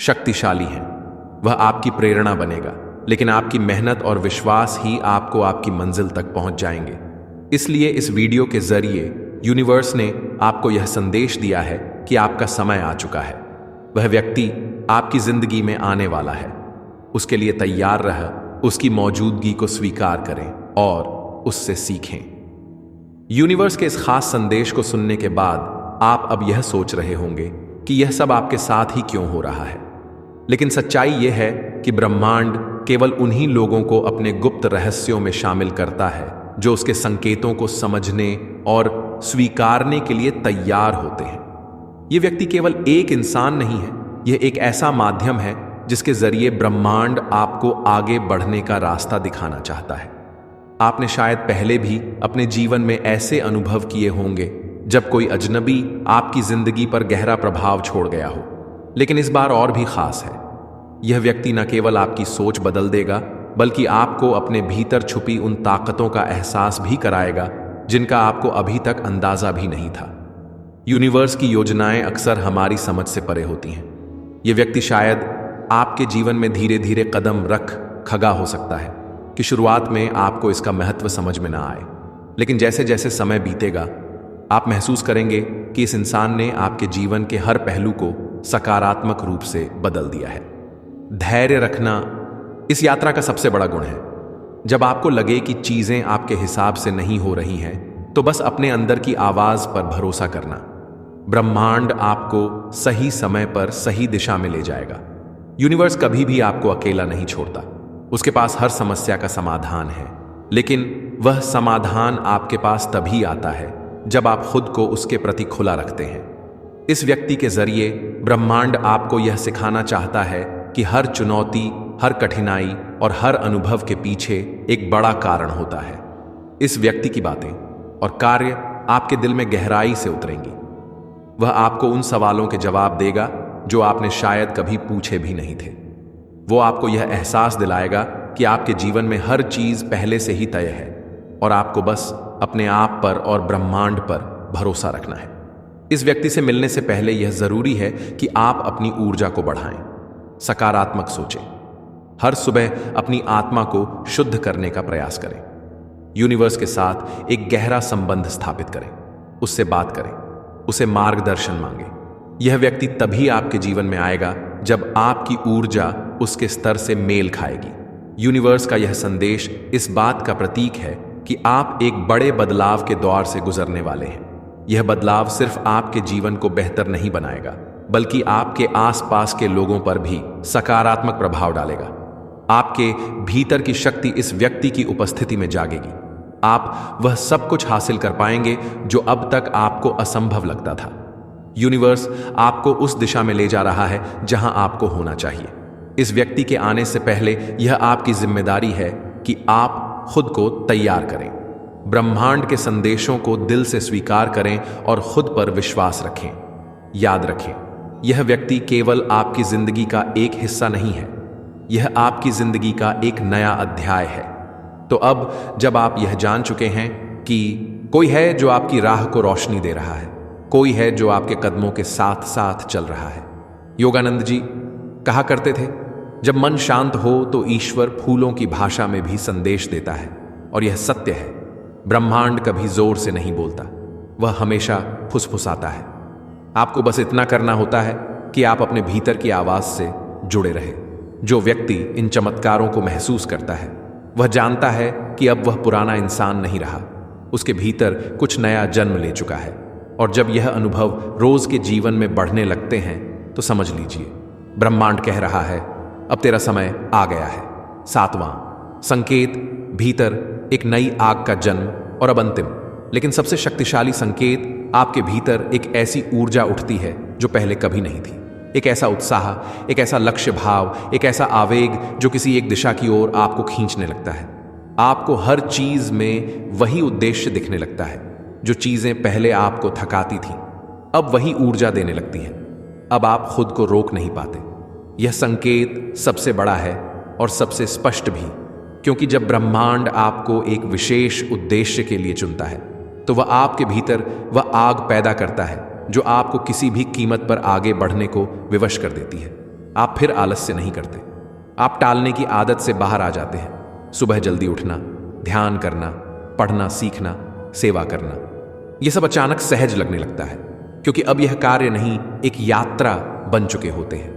शक्तिशाली हैं। वह आपकी प्रेरणा बनेगा, लेकिन आपकी मेहनत और विश्वास ही आपको आपकी मंजिल तक पहुंच जाएंगे। इसलिए इस वीडियो के जरिए यूनिवर्स ने आपको यह संदेश दिया है कि आपका समय आ चुका है। वह व्यक्ति आपकी जिंदगी में आने वाला है। उसके लिए तैयार रह, उसकी मौजूदगी को स्वीकार करें और उससे सीखें। यूनिवर्स के इस खास संदेश को सुनने के बाद आप अब यह सोच रहे होंगे कि यह सब आपके साथ ही क्यों हो रहा है। लेकिन सच्चाई यह है कि ब्रह्मांड केवल उन्हीं लोगों को अपने गुप्त रहस्यों में शामिल करता है जो उसके संकेतों को समझने और स्वीकारने के लिए तैयार होते हैं। यह व्यक्ति केवल एक इंसान नहीं है, यह एक ऐसा माध्यम है जिसके जरिए ब्रह्मांड आपको आगे बढ़ने का रास्ता दिखाना चाहता है। आपने शायद पहले भी अपने जीवन में ऐसे अनुभव किए होंगे जब कोई अजनबी आपकी जिंदगी पर गहरा प्रभाव छोड़ गया हो, लेकिन इस बार और भी खास है। यह व्यक्ति न केवल आपकी सोच बदल देगा, बल्कि आपको अपने भीतर छुपी उन ताकतों का एहसास भी कराएगा जिनका आपको अभी तक अंदाजा भी नहीं था। यूनिवर्स की योजनाएं अक्सर हमारी समझ से परे होती हैं। यह व्यक्ति शायद आपके जीवन में धीरे धीरे कदम रख खगा हो सकता है कि शुरुआत में आपको इसका महत्व समझ में ना आए, लेकिन जैसे जैसे समय बीतेगा आप महसूस करेंगे कि इस इंसान ने आपके जीवन के हर पहलू को सकारात्मक रूप से बदल दिया है। धैर्य रखना इस यात्रा का सबसे बड़ा गुण है। जब आपको लगे कि चीजें आपके हिसाब से नहीं हो रही हैं, तो बस अपने अंदर की आवाज पर भरोसा करना। ब्रह्मांड आपको सही समय पर सही दिशा में ले जाएगा। यूनिवर्स कभी भी आपको अकेला नहीं छोड़ता। उसके पास हर समस्या का समाधान है, लेकिन वह समाधान आपके पास तभी आता है जब आप खुद को उसके प्रति खुला रखते हैं। इस व्यक्ति के जरिए ब्रह्मांड आपको यह सिखाना चाहता है कि हर चुनौती, हर कठिनाई और हर अनुभव के पीछे एक बड़ा कारण होता है। इस व्यक्ति की बातें और कार्य आपके दिल में गहराई से उतरेंगी। वह आपको उन सवालों के जवाब देगा जो आपने शायद कभी पूछे भी नहीं थे। वो आपको यह एहसास दिलाएगा कि आपके जीवन में हर चीज पहले से ही तय है और आपको बस अपने आप पर और ब्रह्मांड पर भरोसा रखना है। इस व्यक्ति से मिलने से पहले यह जरूरी है कि आप अपनी ऊर्जा को बढ़ाएं, सकारात्मक सोचें, हर सुबह अपनी आत्मा को शुद्ध करने का प्रयास करें, यूनिवर्स के साथ एक गहरा संबंध स्थापित करें, उससे बात करें, उसे मार्गदर्शन मांगें। यह व्यक्ति तभी आपके जीवन में आएगा जब आपकी ऊर्जा उसके स्तर से मेल खाएगी। यूनिवर्स का यह संदेश इस बात का प्रतीक है कि आप एक बड़े बदलाव के दौर से गुजरने वाले हैं। यह बदलाव सिर्फ आपके जीवन को बेहतर नहीं बनाएगा, बल्कि आपके आसपास के लोगों पर भी सकारात्मक प्रभाव डालेगा। आपके भीतर की शक्ति इस व्यक्ति की उपस्थिति में जागेगी। आप वह सब कुछ हासिल कर पाएंगे जो अब तक आपको असंभव लगता था। यूनिवर्स आपको उस दिशा में ले जा रहा है जहां आपको होना चाहिए। इस व्यक्ति के आने से पहले यह आपकी जिम्मेदारी है कि आप खुद को तैयार करें, ब्रह्मांड के संदेशों को दिल से स्वीकार करें और खुद पर विश्वास रखें। याद रखें, यह व्यक्ति केवल आपकी जिंदगी का एक हिस्सा नहीं है, यह आपकी जिंदगी का एक नया अध्याय है। तो अब जब आप यह जान चुके हैं कि कोई है जो आपकी राह को रोशनी दे रहा है, कोई है जो आपके कदमों के साथ साथ चल रहा है। योगानंद जी कहा करते थे, जब मन शांत हो तो ईश्वर फूलों की भाषा में भी संदेश देता है। और यह सत्य है, ब्रह्मांड कभी जोर से नहीं बोलता, वह हमेशा फुसफुसाता है। आपको बस इतना करना होता है कि आप अपने भीतर की आवाज से जुड़े रहे। जो व्यक्ति इन चमत्कारों को महसूस करता है, वह जानता है कि अब वह पुराना इंसान नहीं रहा, उसके भीतर कुछ नया जन्म ले चुका है। और जब यह अनुभव रोज के जीवन में बढ़ने लगते हैं तो समझ लीजिए, ब्रह्मांड कह रहा है अब तेरा समय आ गया है। 7वां संकेत, भीतर एक नई आग का जन्म। और अब अंतिम लेकिन सबसे शक्तिशाली संकेत, आपके भीतर एक ऐसी ऊर्जा उठती है जो पहले कभी नहीं थी। एक ऐसा उत्साह, एक ऐसा लक्ष्य भाव, एक ऐसा आवेग जो किसी एक दिशा की ओर आपको खींचने लगता है। आपको हर चीज में वही उद्देश्य दिखने लगता है। जो चीजें पहले आपको थकाती थीं, अब वही ऊर्जा देने लगती हैं। अब आप खुद को रोक नहीं पाते। यह संकेत सबसे बड़ा है और सबसे स्पष्ट भी, क्योंकि जब ब्रह्मांड आपको एक विशेष उद्देश्य के लिए चुनता है तो वह आपके भीतर वह आग पैदा करता है जो आपको किसी भी कीमत पर आगे बढ़ने को विवश कर देती है। आप फिर आलस्य नहीं करते। आप टालने की आदत से बाहर आ जाते हैं। सुबह जल्दी उठना, ध्यान करना, पढ़ना, सीखना, सेवा करना, यह सब अचानक सहज लगने लगता है, क्योंकि अब यह कार्य नहीं, एक यात्रा बन चुके होते हैं।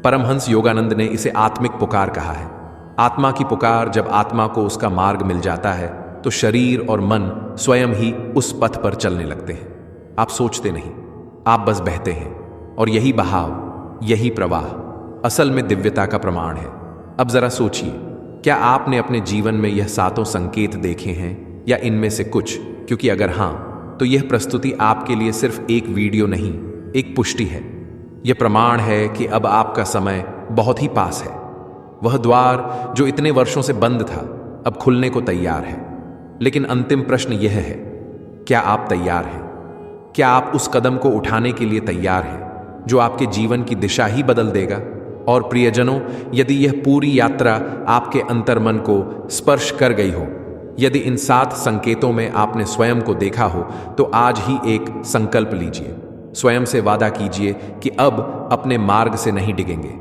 परमहंस योगानंद ने इसे आत्मिक पुकार कहा है। आत्मा की पुकार। जब आत्मा को उसका मार्ग मिल जाता है तो शरीर और मन स्वयं ही उस पथ पर चलने लगते हैं। आप सोचते नहीं, आप बस बहते हैं, और यही बहाव, यही प्रवाह असल में दिव्यता का प्रमाण है। अब जरा सोचिए, क्या आपने अपने जीवन में यह सातों संकेत देखे हैं, या इनमें से कुछ? क्योंकि अगर हां, तो यह प्रस्तुति आपके लिए सिर्फ एक वीडियो नहीं, एक पुष्टि है। यह प्रमाण है कि अब आपका समय बहुत ही पास है। वह द्वार जो इतने वर्षों से बंद था, अब खुलने को तैयार है। लेकिन अंतिम प्रश्न यह है, क्या आप तैयार हैं? क्या आप उस कदम को उठाने के लिए तैयार हैं जो आपके जीवन की दिशा ही बदल देगा? और प्रियजनों, यदि यह पूरी यात्रा आपके अंतर्मन को स्पर्श कर गई हो, यदि इन 7 संकेतों में आपने स्वयं को देखा हो, तो आज ही एक संकल्प लीजिए। स्वयं से वादा कीजिए कि अब अपने मार्ग से नहीं डिगेंगे।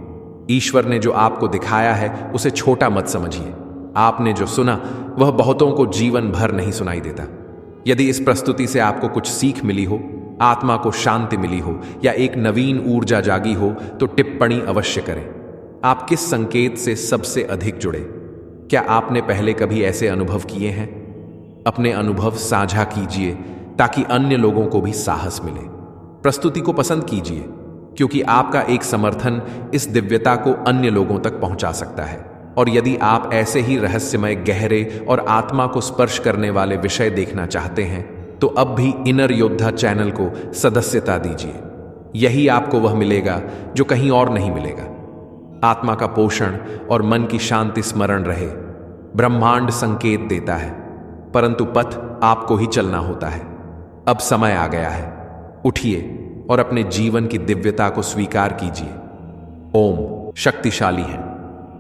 ईश्वर ने जो आपको दिखाया है उसे छोटा मत समझिए। आपने जो सुना वह बहुतों को जीवन भर नहीं सुनाई देता। यदि इस प्रस्तुति से आपको कुछ सीख मिली हो, आत्मा को शांति मिली हो, या एक नवीन ऊर्जा जागी हो, तो टिप्पणी अवश्य करें। आप किस संकेत से सबसे अधिक जुड़े? क्या आपने पहले कभी ऐसे अनुभव किए हैं? अपने अनुभव साझा कीजिए ताकि अन्य लोगों को भी साहस मिले। प्रस्तुति को पसंद कीजिए, क्योंकि आपका एक समर्थन इस दिव्यता को अन्य लोगों तक पहुंचा सकता है। और यदि आप ऐसे ही रहस्यमय, गहरे और आत्मा को स्पर्श करने वाले विषय देखना चाहते हैं, तो अब भी इनर योद्धा चैनल को सदस्यता दीजिए। यही आपको वह मिलेगा जो कहीं और नहीं मिलेगा। आत्मा का पोषण और मन की शांति स्मरण रहे। ब्रह्मांड संकेत देता है, परंतु पथ आपको ही चलना होता है। अब समय आ गया है, उठिए और अपने जीवन की दिव्यता को स्वीकार कीजिए। ओम शक्तिशाली है,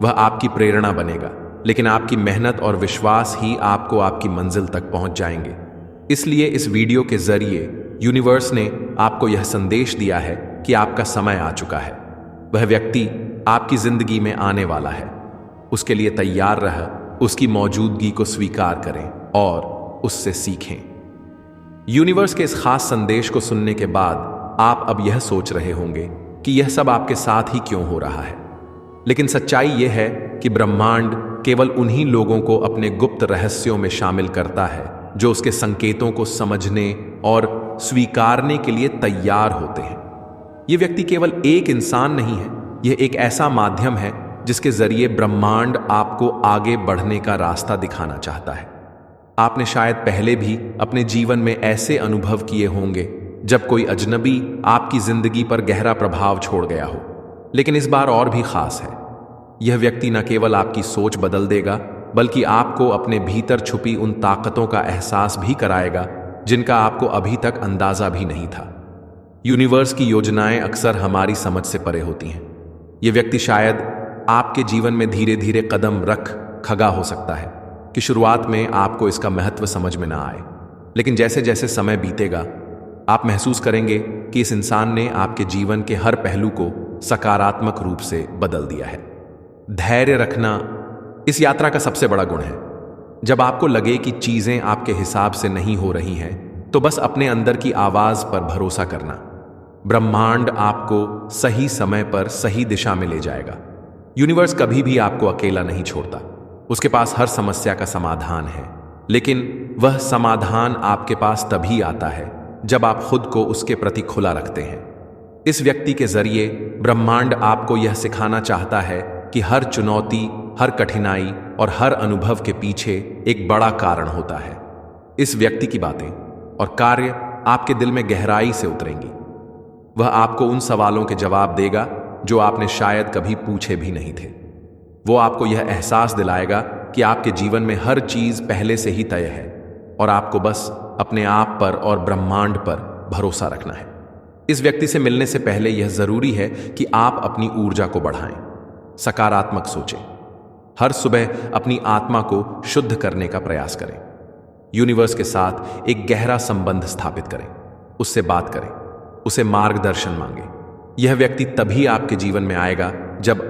वह आपकी प्रेरणा बनेगा, लेकिन आपकी मेहनत और विश्वास ही आपको आपकी मंजिल तक पहुंच जाएंगे। इसलिए इस वीडियो के जरिए यूनिवर्स ने आपको यह संदेश दिया है कि आपका समय आ चुका है। वह व्यक्ति आपकी जिंदगी में आने वाला है। उसके लिए तैयार रह, उसकी मौजूदगी को स्वीकार करें और उससे सीखें। यूनिवर्स के इस खास संदेश को सुनने के बाद आप अब यह सोच रहे होंगे कि यह सब आपके साथ ही क्यों हो रहा है। लेकिन सच्चाई यह है कि ब्रह्मांड केवल उन्हीं लोगों को अपने गुप्त रहस्यों में शामिल करता है जो उसके संकेतों को समझने और स्वीकारने के लिए तैयार होते हैं। यह व्यक्ति केवल एक इंसान नहीं है, यह एक ऐसा माध्यम है जिसके जरिए ब्रह्मांड आपको आगे बढ़ने का रास्ता दिखाना चाहता है। आपने शायद पहले भी अपने जीवन में ऐसे अनुभव किए होंगे जब कोई अजनबी आपकी जिंदगी पर गहरा प्रभाव छोड़ गया हो। लेकिन इस बार और भी खास है। यह व्यक्ति न केवल आपकी सोच बदल देगा, बल्कि आपको अपने भीतर छुपी उन ताकतों का एहसास भी कराएगा जिनका आपको अभी तक अंदाजा भी नहीं था। यूनिवर्स की योजनाएं अक्सर हमारी समझ से परे होती हैं। यह व्यक्ति शायद आपके जीवन में धीरे धीरे कदम रख खगा हो सकता है कि शुरुआत में आपको इसका महत्व समझ में ना आए, लेकिन जैसे जैसे समय बीतेगा आप महसूस करेंगे कि इस इंसान ने आपके जीवन के हर पहलू को सकारात्मक रूप से बदल दिया है। धैर्य रखना इस यात्रा का सबसे बड़ा गुण है। जब आपको लगे कि चीजें आपके हिसाब से नहीं हो रही हैं, तो बस अपने अंदर की आवाज पर भरोसा करना। ब्रह्मांड आपको सही समय पर सही दिशा में ले जाएगा। यूनिवर्स कभी भी आपको अकेला नहीं छोड़ता। उसके पास हर समस्या का समाधान है, लेकिन वह समाधान आपके पास तभी आता है जब आप खुद को उसके प्रति खुला रखते हैं। इस व्यक्ति के जरिए ब्रह्मांड आपको यह सिखाना चाहता है कि हर चुनौती, हर कठिनाई और हर अनुभव के पीछे एक बड़ा कारण होता है। इस व्यक्ति की बातें और कार्य आपके दिल में गहराई से उतरेंगी। वह आपको उन सवालों के जवाब देगा जो आपने शायद कभी पूछे भी नहीं थे। वो आपको यह एहसास दिलाएगा कि आपके जीवन में हर चीज पहले से ही तय है और आपको बस अपने आप पर और ब्रह्मांड पर भरोसा रखना है। इस व्यक्ति से मिलने से पहले यह जरूरी है कि आप अपनी ऊर्जा को बढ़ाएं, सकारात्मक सोचें। हर सुबह अपनी आत्मा को शुद्ध करने का प्रयास करें। यूनिवर्स के साथ एक गहरा संबंध स्थापित करें, उससे बात करें, उसे मार्गदर्शन मांगें। यह व्यक्ति तभी आपके जीवन में आएगा जब